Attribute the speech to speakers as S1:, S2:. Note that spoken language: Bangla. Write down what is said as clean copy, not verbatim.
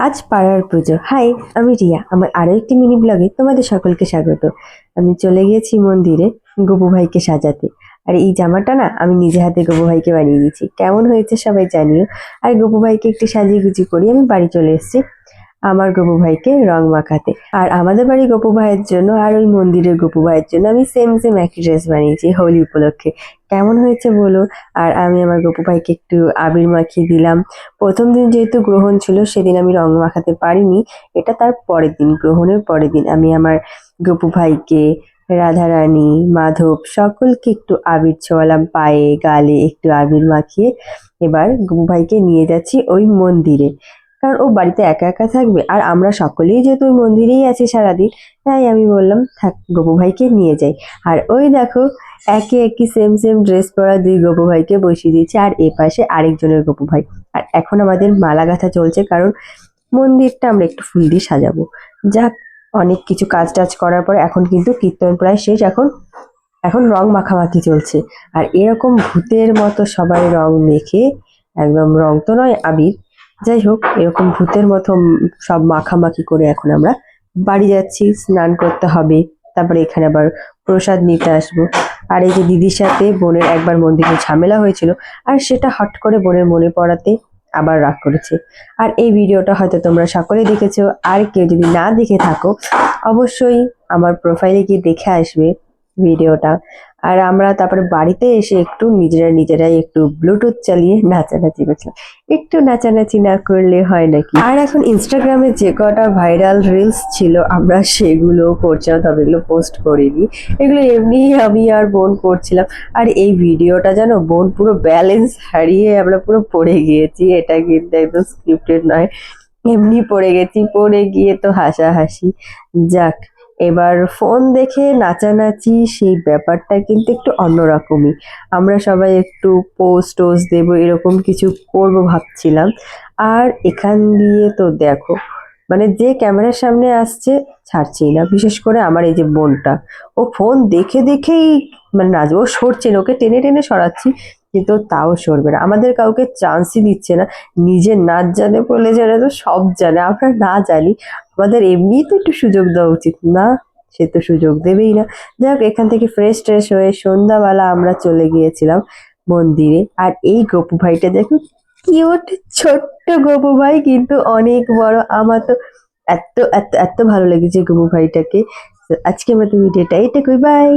S1: আজ পাড়ার পুজো। হাই, আমি রিয়া। আমার আরো একটি মিনি ব্লগে তোমাদের সকলকে স্বাগত। আমি চলে গিয়েছি মন্দিরে গপু ভাইকে সাজাতে। আর এই জামাটা না আমি নিজে হাতে গপু ভাইকে বানিয়ে দিয়েছি। কেমন হয়েছে সবাই জানিও। আর গপু ভাইকে একটু সাজিয়ে গুজি করি আমি বাড়ি চলে এসেছি আমার গপু ভাইকে রং মাখাতে। আর আমাদের বাড়ি গপু ভাইয়ের জন্য আর ওই মন্দিরের গপু ভাইয়ের জন্য আমি সেম সেম একই ড্রেস বানিয়েছি হোলি উপলক্ষে। কেমন হয়েছে বলো। আর আমি আমার গপু ভাইকে একটু আবির মাখিয়ে দিলাম। প্রথম দিন যেহেতু গ্রহণ ছিল সেদিন আমি রং মাখাতে পারিনি। এটা তার পরের দিন, গ্রহণের পরের দিন আমি আমার গপু ভাইকে, রাধারানী, মাধব সকলকে একটু আবির ছোঁয়ালাম পায়ে গালে একটু আবির মাখিয়ে। এবার গপু ভাইকে নিয়ে যাচ্ছি ওই মন্দিরে, কারণ ও বাড়িতে একা একা থাকবে আর আমরা সকলেই যেহেতু ওই মন্দিরেই আছি সারাদিন, তাই আমি বললাম থাক গপু ভাইকে নিয়ে যাই। আর ওই দেখো একে একই সেম সেম ড্রেস পরা দুই গপু ভাইকে বসিয়ে দিয়েছে আর এ পাশে আরেকজনের গপু ভাই। আর এখন আমাদের মালা গাঁথা চলছে, কারণ মন্দিরটা আমরা একটু ফুল দিয়ে সাজাবো। যাক, অনেক কিছু কাজ টাজ করার পর এখন কিন্তু কীর্তন প্রায় শেষ। এখন এখন রং মাখামাখি চলছে। আর এরকম ভূতের মতো সবাই রং মেখে, একদম রং তো নয় আবির, যাই হোক এরকম ভূতের মতো সব মাখামাখি করে এখন আমরা বাড়ি যাচ্ছি। স্নান করতে হবে, তারপরে এখানে আবার প্রসাদ নিতে আসবো। আর এই যে দিদির সাথে বোনের একবার মন্দিরে ঝামেলা হয়েছিল, আর সেটা হট করে বোনের মনে পড়াতে আবার রাগ করেছে। আর এই ভিডিওটা হয়তো তোমরা সকলে দেখেছো, আর কেউ যদি না দেখে থাকো অবশ্যই আমার প্রোফাইলে গিয়ে দেখে আসবে ভিডিওটা। আর আমরা তারপরে বাড়িতে এসে একটু নিজেরাই একটু ব্লুটুথ চালিয়ে নাচানাচি করছিলাম। একটু নাচানাচি না করলে হয় নাকি। আর এখন ইনস্টাগ্রামে যে কটা ভাইরাল রিলস ছিল আমরা সেগুলো করছিলাম, তবে এগুলো পোস্ট করিনি। এগুলো এমনি আমি আর বোন করছিলাম। আর এই ভিডিওটা জানো বোন পুরো ব্যালেন্স হারিয়ে আমরা পুরো পড়ে গিয়েছি, এটা কিন্তু একদম স্ক্রিপ্টেড নয়, এমনি পড়ে গেছি। পড়ে গিয়ে তো হাসাহাসি। যাক, এবার ফোন দেখে নাচানাচি সেই ব্যাপারটা কিন্তু একটু অন্যরকমই। আমরা সবাই একটু পোস্ট টোজ দেবো এরকম কিছু করব ভাবছিলাম। আর এখান দিয়ে তো দেখো, মানে যে ক্যামেরার সামনে আসছে ছাড়ছেই না, বিশেষ করে আমার এই যে বোনটা, ও ফোন দেখে দেখেই মানে নাচবে। ও সরছে না, ওকে টেনে টেনে সরাচ্ছি কিন্তু ও তাও সরবে না, আমাদের কাউকে চান্সই দিচ্ছে না। নিজের নাচ জানে বলে জানে তো সব জানে, আমরা না জানি, আমাদের এমনিই তো একটু সুযোগ দেওয়া উচিত না? সে তো সুযোগ দেবেই না। যাই হোক, এখান থেকে ফ্রেশ ট্রেশ হয়ে সন্ধ্যাবেলা আমরা চলে গিয়েছিলাম মন্দিরে। আর এই গপু ভাইটা দেখো, কিউট ছোট্ট গপু ভাই কিন্তু অনেক বড়। আমার তো এত এত এত ভালো লেগেছে গপু ভাইটাকে। তো আজকের মতো ভিডিওটা এইটুকুই, বাই।